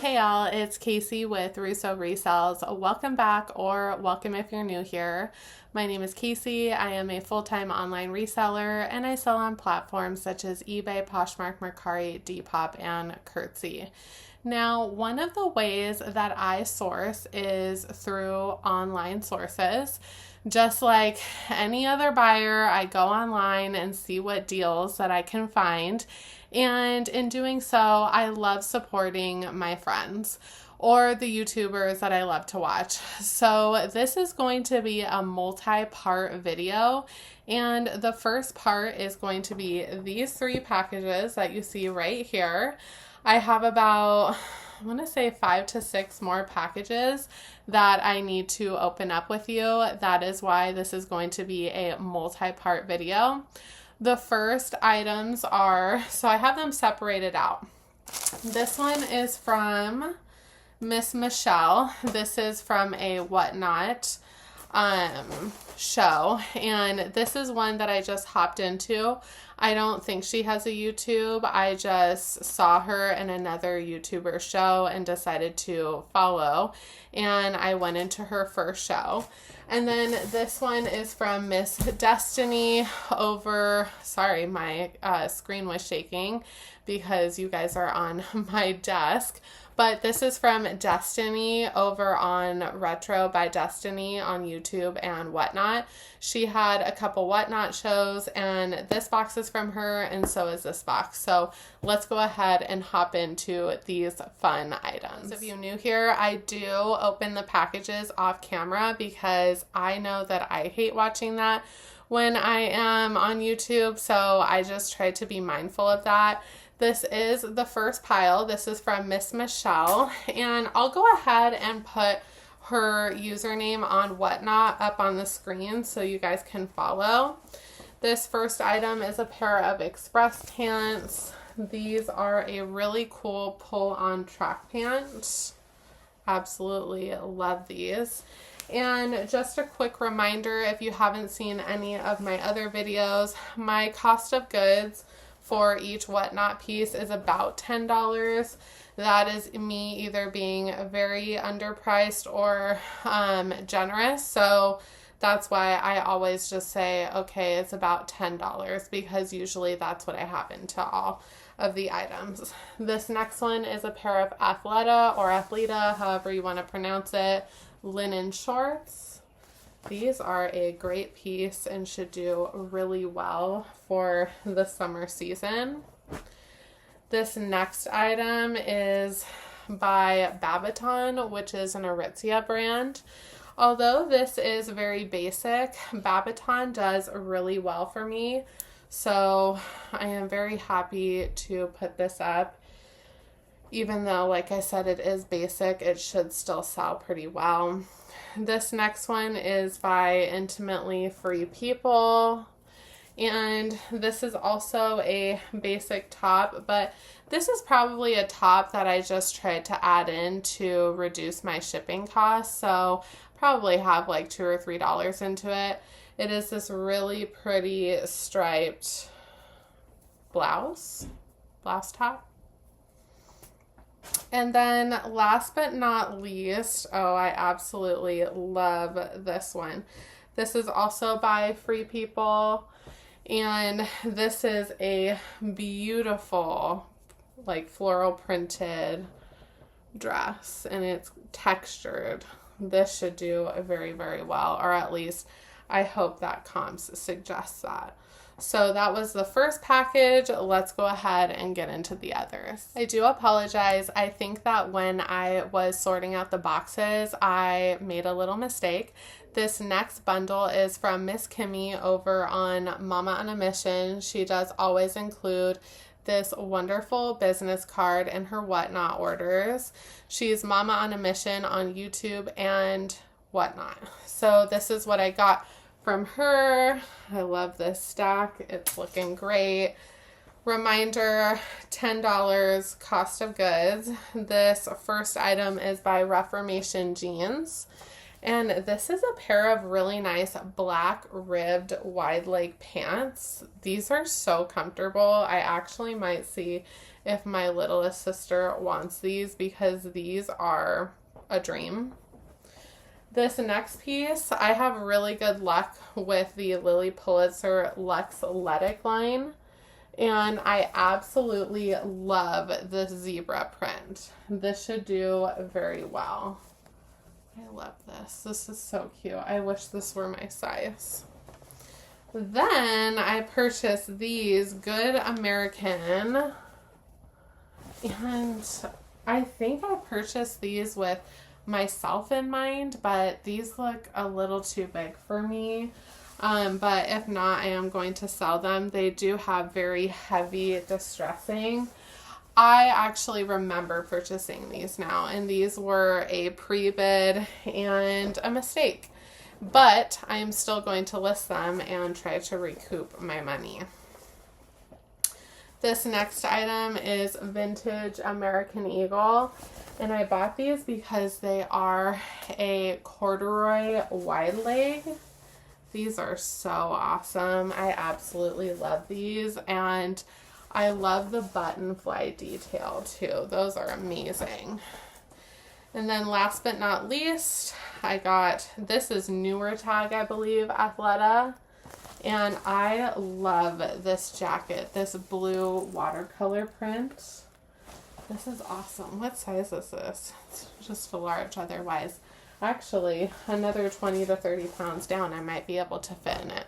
Hey y'all, it's Casey with Russo Resells. Welcome back, or welcome if you're new here. My name is Casey. I am a full-time online reseller and I sell on platforms such as eBay, Poshmark, Mercari, Depop, and Curtsy. Now, one of the ways that I source is through online sources. Just like any other buyer, I go online and see what deals that I can find. And in doing so, I love supporting my friends or the YouTubers that I love to watch. So this is going to be a multi-part video. And the first part is going to be these 3 packages that you see right here. I have about, I want to say 5 to 6 more packages that I need to open up with you. That is why this is going to be a multi-part video. The first items are, so I have them separated out. This one is from Miss Michelle. This is from a WhatNot show, and this is one that I just hopped into. I don't think she has a YouTube. I just saw her in another YouTuber show and decided to follow, and I went into her first show. And then this one is from Miss Destiny over, sorry, my screen was shaking because you guys are on my desk. But this is from Destiny over on Retro by Destiny on YouTube and WhatNot. She had a couple WhatNot shows, and this box is from her, and so is this box. So let's go ahead and hop into these fun items. If you're new here, I do open the packages off camera because I know that I hate watching that when I am on YouTube, so I just try to be mindful of that. This is the first pile. This is from Miss Michelle, and I'll go ahead and put her username on WhatNot up on the screen so you guys can follow. This first item is a pair of Express pants. These are a really cool pull-on track pant. Absolutely love these. And just a quick reminder, if you haven't seen any of my other videos, my cost of goods for each WhatNot piece is about $10. That is me either being very underpriced or generous. So that's why I always just say, okay, it's about $10 because usually that's what I have into all of the items. This next one is a pair of Athleta or Athleta, however you want to pronounce it, linen shorts. These are a great piece and should do really well for the summer season. This next item is by Babaton, which is an Aritzia brand. Although this is very basic, Babaton does really well for me. So I am very happy to put this up. Even though, like I said, it is basic, it should still sell pretty well. This next one is by Intimately Free People, and this is also a basic top, but this is probably a top that I just tried to add in to reduce my shipping costs, so probably have like $2 or $3 into it. It is this really pretty striped blouse top. And then last but not least, oh, I absolutely love this one. This is also by Free People, and this is a beautiful, like, floral printed dress, and it's textured. This should do very, very well, or at least I hope that comps suggests that. So that was the first package. Let's go ahead and get into the others. I do apologize. I think that when I was sorting out the boxes, I made a little mistake. This next bundle is from Miss Kimmy over on Mama on a Mission. She does always include this wonderful business card in her WhatNot orders. She's Mama on a Mission on YouTube and WhatNot. So this is what I got from her. I love this stack. It's looking great. Reminder, $10 cost of goods. This first item is by Reformation Jeans, And this is a pair of really nice black ribbed wide leg pants. These are so comfortable. I actually might see if my littlest sister wants these because these are a dream. This next piece, I have really good luck with the Lily Pulitzer Luxe Letic line. And I absolutely love the zebra print. This should do very well. I love this. This is so cute. I wish this were my size. Then I purchased these Good American. And I think I purchased these with myself in mind, but these look a little too big for me. But if not, I am going to sell them. They do have very heavy distressing. I actually remember purchasing these now, and these were a pre-bid and a mistake. But I am still going to list them and try to recoup my money. This next item is Vintage American Eagle, and I bought these because they are a corduroy wide leg. These are so awesome. I absolutely love these, and I love the button fly detail too. Those are amazing. And then last but not least, I got, this is newer tag, I believe, Athleta. And I love this jacket, this blue watercolor print. This is awesome. What size is this? It's just a large otherwise. Actually, another 20 to 30 pounds down, I might be able to fit in it.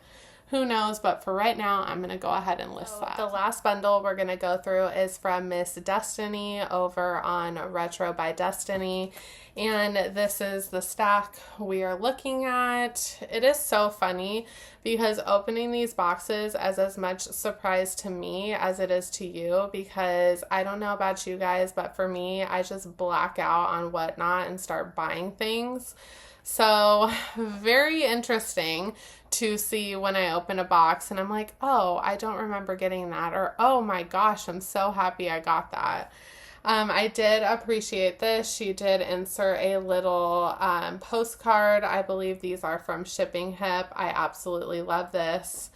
Who knows, but for right now, I'm going to go ahead and list that. The last bundle we're going to go through is from Miss Destiny over on Retro by Destiny. And this is the stack we are looking at. It is so funny because opening these boxes is as much surprise to me as it is to you, because I don't know about you guys, but for me, I just black out on WhatNot and start buying things. So very interesting to see when I open a box and I'm like, oh, I don't remember getting that, or oh my gosh, I'm so happy I got that. I did appreciate this. She did insert a little postcard. I believe these are from Shipping Hip. I absolutely love this.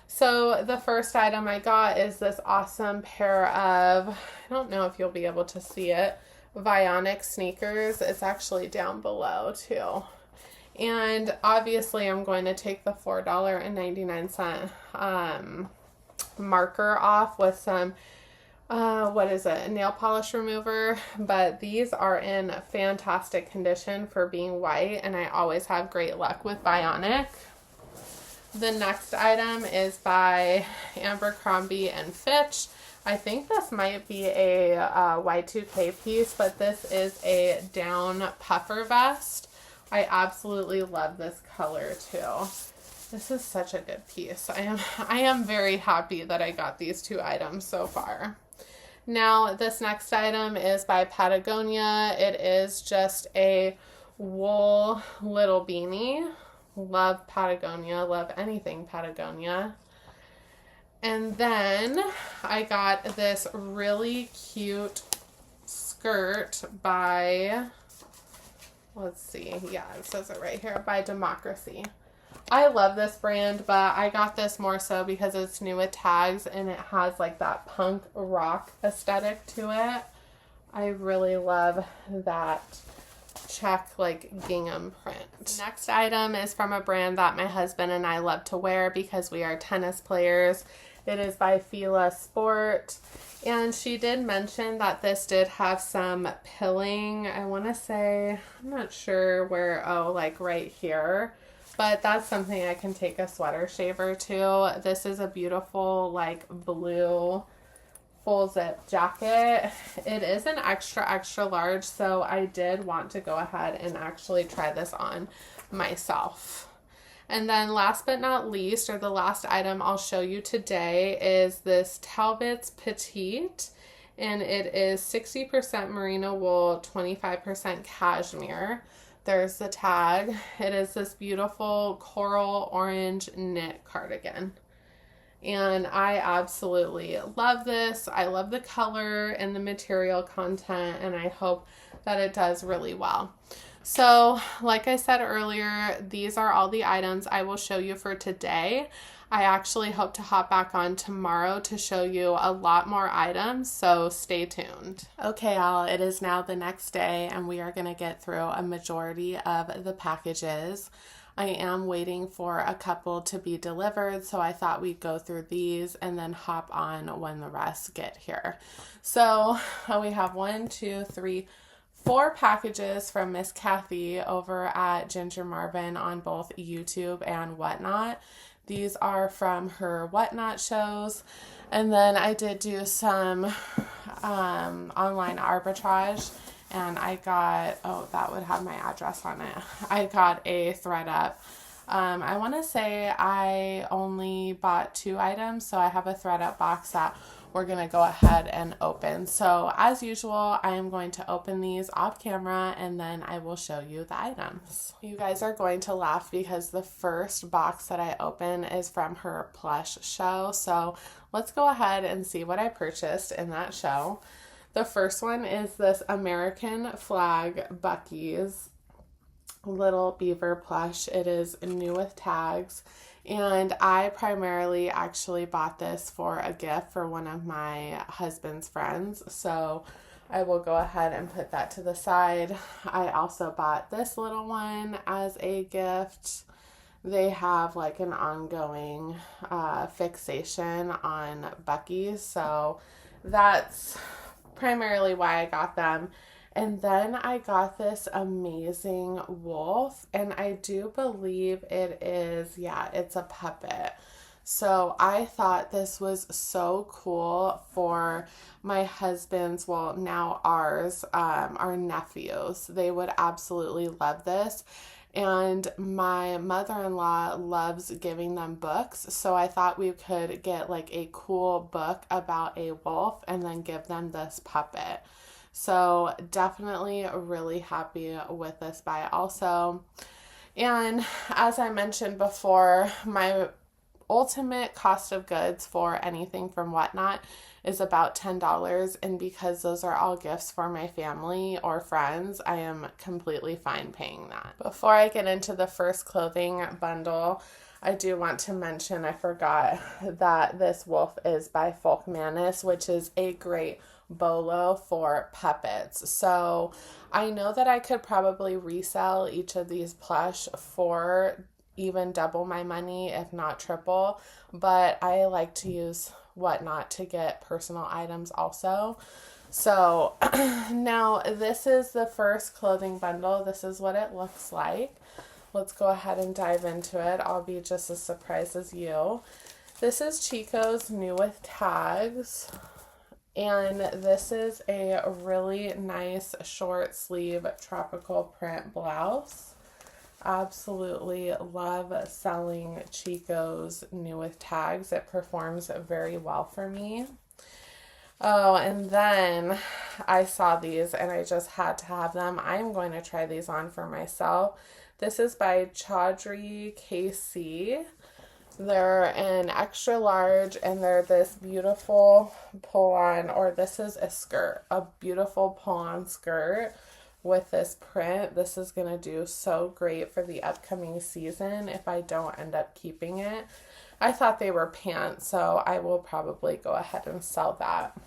So the first item I got is this awesome pair of, I don't know if you'll be able to see it, Vionic sneakers. It's actually down below too. And obviously I'm going to take the $4.99 marker off with some, what is it, a nail polish remover. But these are in fantastic condition for being white, and I always have great luck with Vionic. The next item is by Abercrombie and Fitch. I think this might be a Y2K piece, but this is a down puffer vest. I absolutely love this color too. This is such a good piece. I am very happy that I got these two items so far. Now, this next item is by Patagonia. It is just a wool little beanie. Love Patagonia. Love anything Patagonia. And then I got this really cute skirt by, let's see, yeah, it says it right here, by Democracy. I love this brand, but I got this more so because it's new with tags and it has like that punk rock aesthetic to it. I really love that check like gingham print. Next item is from a brand that my husband and I love to wear because we are tennis players. It is by Fila Sport, and she did mention that this did have some pilling. I want to say, I'm not sure where, oh, like right here. But that's something I can take a sweater shaver to. This is a beautiful, like, blue full zip jacket. It is an extra, extra large, so I did want to go ahead and actually try this on myself. And then last but not least, or the last item I'll show you today, is this Talbot's Petite. And it is 60% merino wool, 25% cashmere. There's the tag. It is this beautiful coral orange knit cardigan. And I absolutely love this. I love the color and the material content, and I hope that it does really well. So, like I said earlier, these are all the items I will show you for today. I actually hope to hop back on tomorrow to show you a lot more items, so stay tuned. Okay, y'all, it is now the next day, and we are going to get through a majority of the packages. I am waiting for a couple to be delivered, so I thought we'd go through these and then hop on when the rest get here. So we have 4 packages from Miss Kathy over at Ginger Marvin on both YouTube and WhatNot. These are from her WhatNot shows. And then I did do some online arbitrage, and I got, that would have my address on it. I got a ThredUp. I want to say I only bought 2 items, so I have a ThredUp box that we're going to go ahead and open. So as usual, I am going to open these off camera and then I will show you the items. You guys are going to laugh because the first box that I open is from her plush show. So let's go ahead and see what I purchased in that show. The first one is this American flag Buc-ee's little beaver plush. It is new with tags. And I primarily actually bought this for a gift for one of my husband's friends. So I will go ahead and put that to the side. I also bought this little one as a gift. They have like an ongoing fixation on Buc-ee's. So that's primarily why I got them. And then I got this amazing wolf, and I do believe it is, it's a puppet. So I thought this was so cool for my husband's, well, now ours, our nephews. They would absolutely love this. And my mother-in-law loves giving them books, so I thought we could get like a cool book about a wolf and then give them this puppet. So definitely really happy with this buy also. And as I mentioned before, my ultimate cost of goods for anything from WhatNot is about $10. And because those are all gifts for my family or friends, I am completely fine paying that. Before I get into the first clothing bundle, I do want to mention, I forgot that this wolf is by Folk Manus, which is a great bolo for puppets. So I know that I could probably resell each of these plush for even double my money, if not triple, but I like to use WhatNot to get personal items also. So now this is the first clothing bundle. This is what it looks like. Let's go ahead and dive into it. I'll be just as surprised as you. This is Chico's new with tags. And this is a really nice short sleeve tropical print blouse. Absolutely love selling Chico's new with tags. It performs very well for me. Oh, and then I saw these and I just had to have them. I'm going to try these on for myself. This is by Chaudhry KC. They're an extra large and they're this beautiful pull-on, or this is a skirt, a beautiful pull-on skirt with this print. This is going to do so great for the upcoming season if I don't end up keeping it. I thought they were pants, so I will probably go ahead and sell that.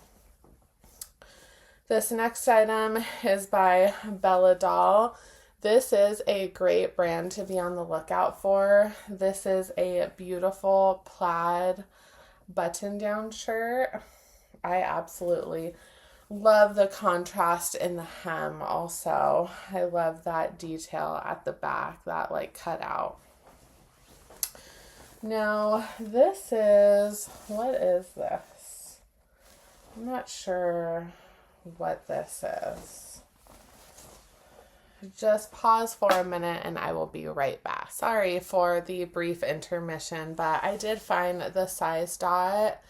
This next item is by Bella Doll. This is a great brand to be on the lookout for. This is a beautiful plaid button-down shirt. I absolutely love the contrast in the hem also. I love that detail at the back, that like cut out. Now, this is, what is this? I'm not sure what this is. Just pause for a minute and I will be right back. Sorry for the brief intermission, but I did find the size dot,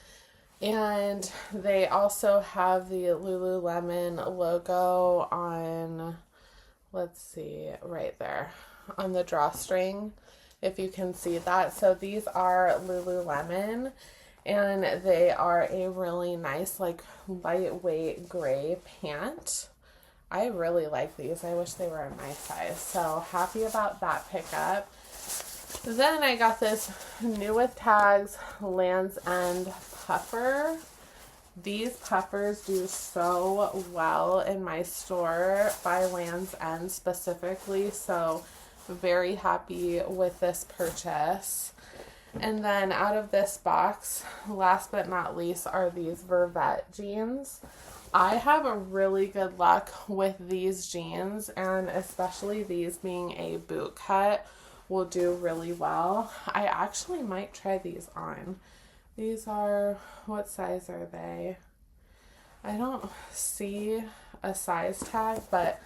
and they also have the Lululemon logo on, let's see, right there on the drawstring, if you can see that. So these are Lululemon, and they are a really nice like lightweight gray pant. I really like these. I wish they were in my size. So happy about that pickup. Then I got this new with tags Land's End puffer. These puffers do so well in my store by Land's End specifically. So very happy with this purchase. And then out of this box, last but not least, are these Vervet jeans. I have a really good luck with these jeans, and especially these being a boot cut will do really well. I actually might try these on. These are, what size are they? I don't see a size tag, but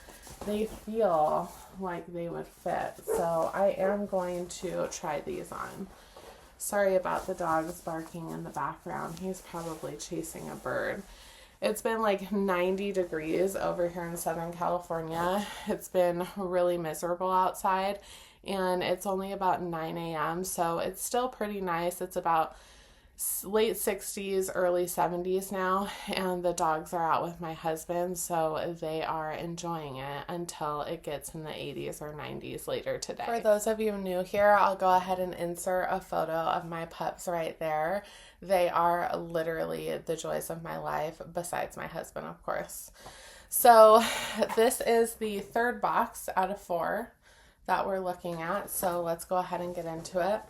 they feel like they would fit. So I am going to try these on. Sorry about the dogs barking in the background. He's probably chasing a bird. It's been like 90 degrees over here in Southern California. It's been really miserable outside, and it's only about 9 a.m. So it's still pretty nice. It's about late 60s, early 70s now, and the dogs are out with my husband, so they are enjoying it until it gets in the 80s or 90s later today. For those of you new here, I'll go ahead and insert a photo of my pups right there. They are literally the joys of my life, besides my husband, of course. So this is the third box out of 4 that we're looking at, so let's go ahead and get into it.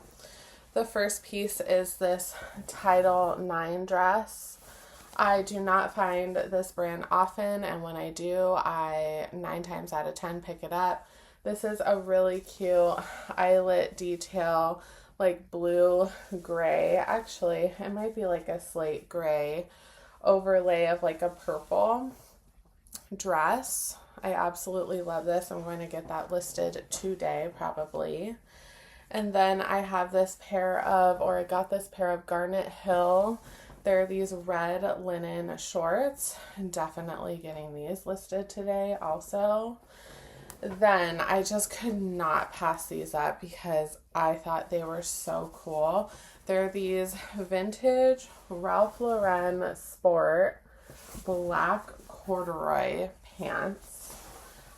The first piece is this Title IX dress. I do not find this brand often, and when I do, I 9 times out of 10 pick it up. This is a really cute eyelet detail, like blue gray. Actually, it might be like a slate gray overlay of like a purple dress. I absolutely love this. I'm going to get that listed today, probably. And then I have this I got this pair of Garnet Hill. They're these red linen shorts. Definitely getting these listed today also. Then I just could not pass these up because I thought they were so cool. They're these vintage Ralph Lauren Sport black corduroy pants.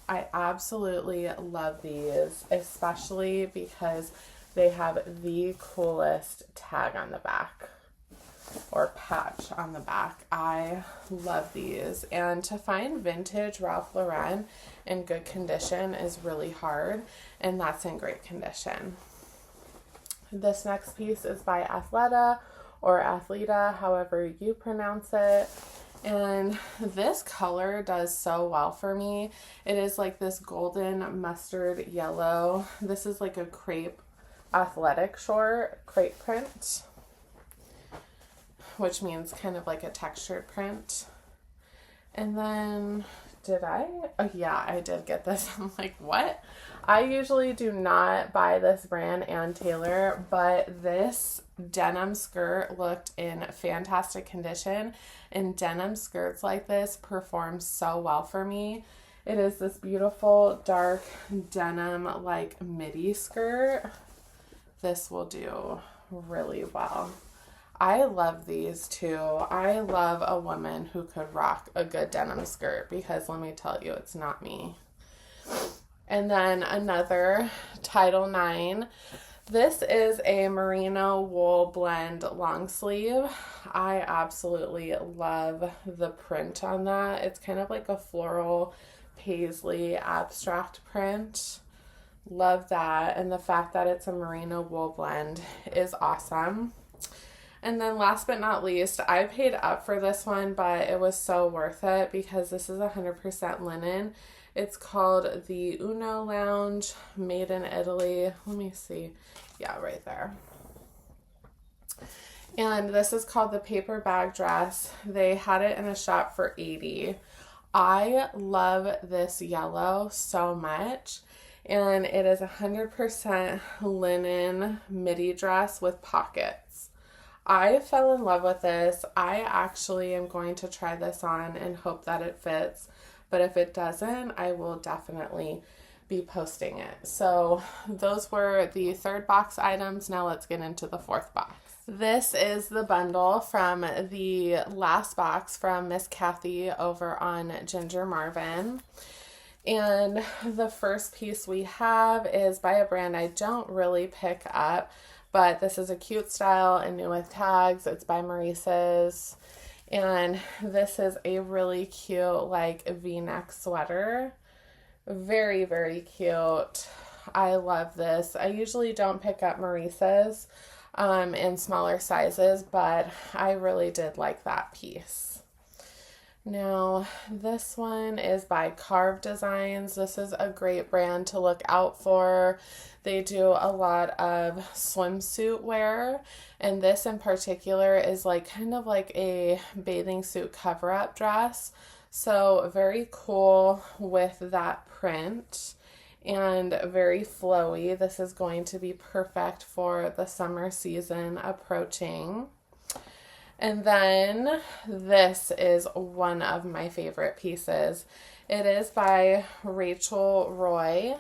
I absolutely love these, especially because they have the coolest tag on the back, or patch on the back. I love these, and to find vintage Ralph Lauren in good condition is really hard, and that's in great condition. This next piece is by Athleta, or Athleta, however you pronounce it. And this color does so well for me. It is like this golden mustard yellow. This is like a crepe athletic short, crepe print, which means kind of like a textured print. And then, oh yeah, I did get this. I'm like, what? I usually do not buy this brand and Taylor, but this denim skirt looked in fantastic condition, and denim skirts like this perform so well for me. It is this beautiful dark denim like midi skirt. This will do really well. I love these too. I love a woman who could rock a good denim skirt, because let me tell you, it's not me. And then another Title IX. This is a merino wool blend long sleeve. I absolutely love the print on that. It's kind of like a floral paisley abstract print. Love that. And the fact that it's a merino wool blend is awesome. And then last but not least, I paid up for this one, but it was so worth it because this is 100% linen. It's called the Uno Lounge, made in Italy. Let me see. Yeah, right there. And this is called the paper bag dress. They had it in a shop for $80. I love this yellow so much. And it is 100% linen midi dress with pockets. I fell in love with this. I actually am going to try this on and hope that it fits. But if it doesn't, I will definitely be posting it. So those were the third box items. Now let's get into the fourth box. This is the bundle from the last box from Miss Kathy over on Ginger Marvin. And the first piece we have is by a brand I don't really pick up, but this is a cute style and new with tags. It's by Maurice's. And this is a really cute like V-neck sweater. Very, very cute. I love this. I usually don't pick up Maurice's in smaller sizes, but I really did like that piece. Now, this one is by Carve Designs. This is a great brand to look out for. They do a lot of swimsuit wear, and this in particular is like kind of like a bathing suit cover-up dress. So very cool with that print and very flowy. This is going to be perfect for the summer season approaching. And then this is one of my favorite pieces. It is by Rachel Roy,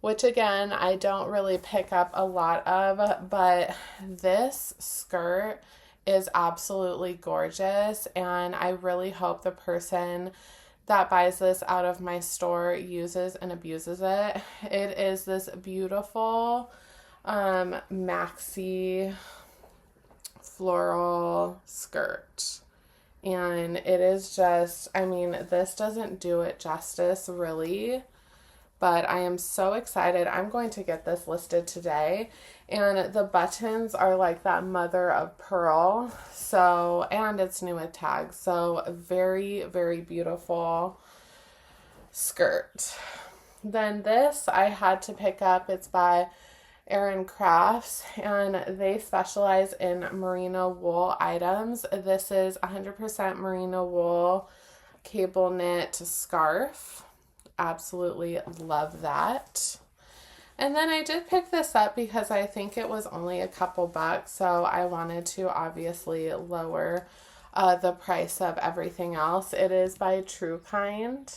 which again, I don't really pick up a lot of, but this skirt is absolutely gorgeous, and I really hope the person that buys this out of my store uses and abuses it. It is this beautiful maxi floral skirt, and it is just, I mean, this doesn't do it justice really, but I am so excited. I'm going to get this listed today, and the buttons are like that mother of pearl, so, and it's new with tags, so very, very beautiful skirt. Then this I had to pick up. It's by Erin Crafts, and they specialize in merino wool items. This is 100% merino wool cable knit scarf. Absolutely love that. And then I did pick this up because I think it was only a couple bucks, so I wanted to obviously lower the price of everything else. It is by True Kind,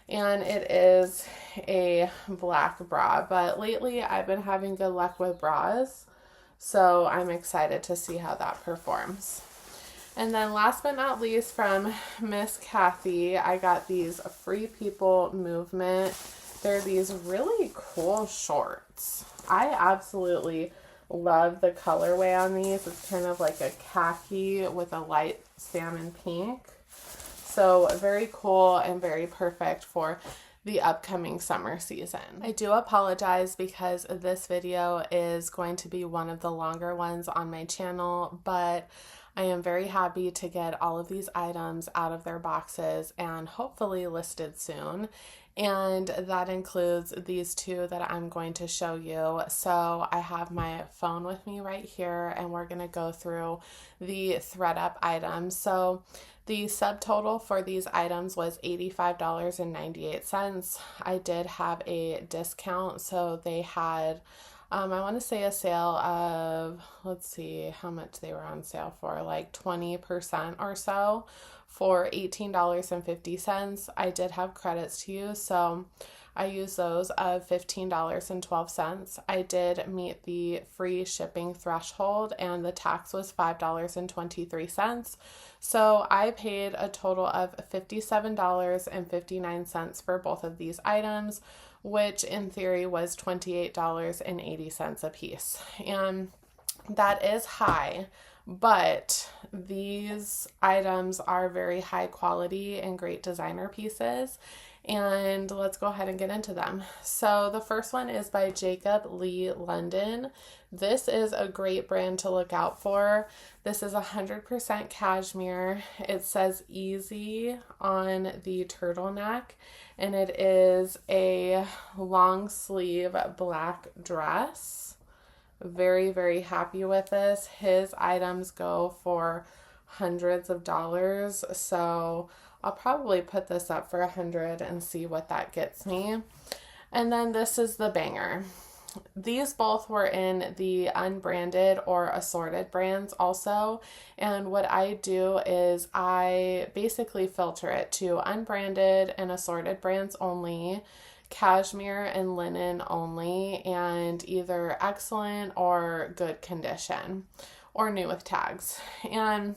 and it is a black bra, but lately I've been having good luck with bras, so I'm excited to see how that performs. And then last but not least, from Miss Kathy, I got these Free People Movement. They're these really cool shorts. I absolutely love the colorway on these. It's kind of like a khaki with a light salmon pink. So very cool and very perfect for the upcoming summer season. I do apologize because this video is going to be one of the longer ones on my channel, but I am very happy to get all of these items out of their boxes and hopefully listed soon. And that includes these two that I'm going to show you. So I have my phone with me right here, and we're going to go through the ThredUp items. So the subtotal for these items was $85.98. I did have a discount, so they had I want to say a sale of, let's see how much they were on sale for, like 20% or so for $18.50. I did have credits to use, so I used those of $15.12. I did meet the free shipping threshold, and the tax was $5.23. So I paid a total of $57.59 for both of these items, which in theory was $28.80 a piece. And that is high, but these items are very high quality and great designer pieces. And let's go ahead and get into them. So the first one is by Jacob Lee London. This is a great brand to look out for. This is 100% cashmere. It says easy on the turtleneck, and it is a long sleeve black dress. Very, very happy with this. His items go for hundreds of dollars, so I'll probably put this up for $100 and see what that gets me. And then this is the banger. These both were in the unbranded or assorted brands also, and what I do is I basically filter it to unbranded and assorted brands only, cashmere and linen only, and either excellent or good condition. or new with tags. And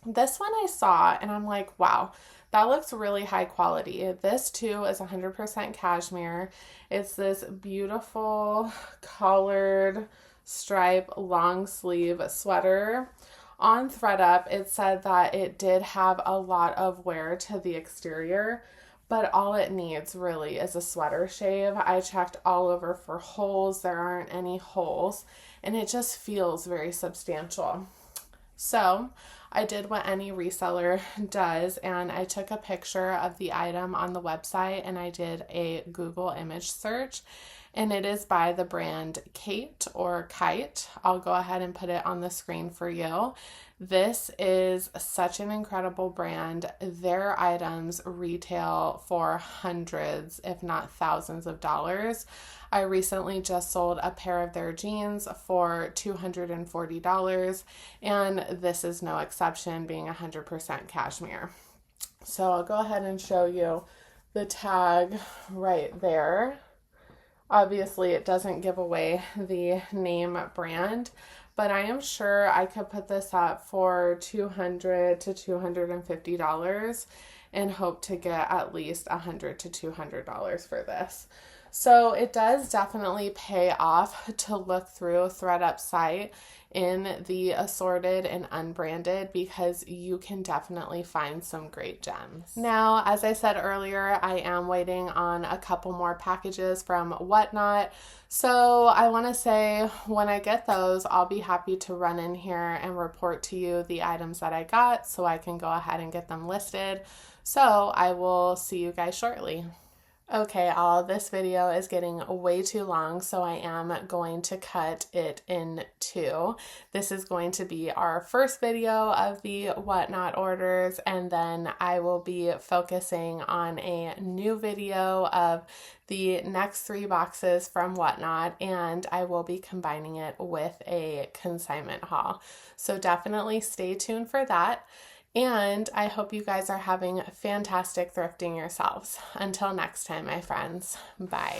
this one I saw and I'm like, wow, that looks really high quality. This too is 100% cashmere. It's this beautiful collared stripe long sleeve sweater. On ThredUp, it said that it did have a lot of wear to the exterior, but all it needs really is a sweater shave. I checked all over for holes. There aren't any holes, and it just feels very substantial. So I did what any reseller does, and I took a picture of the item on the website and I did a Google image search, and it is by the brand Kate or Kite. I'll go ahead and put it on the screen for you. This is such an incredible brand. Their items retail for hundreds, if not thousands of dollars. I recently just sold a pair of their jeans for $240, and this is no exception, being 100% cashmere. So I'll go ahead and show you the tag right there. Obviously, it doesn't give away the name brand, but I am sure I could put this up for $200 to $250 and hope to get at least $100 to $200 for this. So it does definitely pay off to look through ThredUp's site in the assorted and unbranded, because you can definitely find some great gems. Now, as I said earlier, I am waiting on a couple more packages from WhatNot. So I want to say when I get those, I'll be happy to run in here and report to you the items that I got so I can go ahead and get them listed. So I will see you guys shortly. Okay, all this video is getting way too long, so I am going to cut it in two. This is going to be our first video of the WhatNot orders, and then I will be focusing on a new video of the next 3 boxes from WhatNot, and I will be combining it with a consignment haul. So definitely stay tuned for that. And I hope you guys are having fantastic thrifting yourselves. Until next time, my friends. Bye.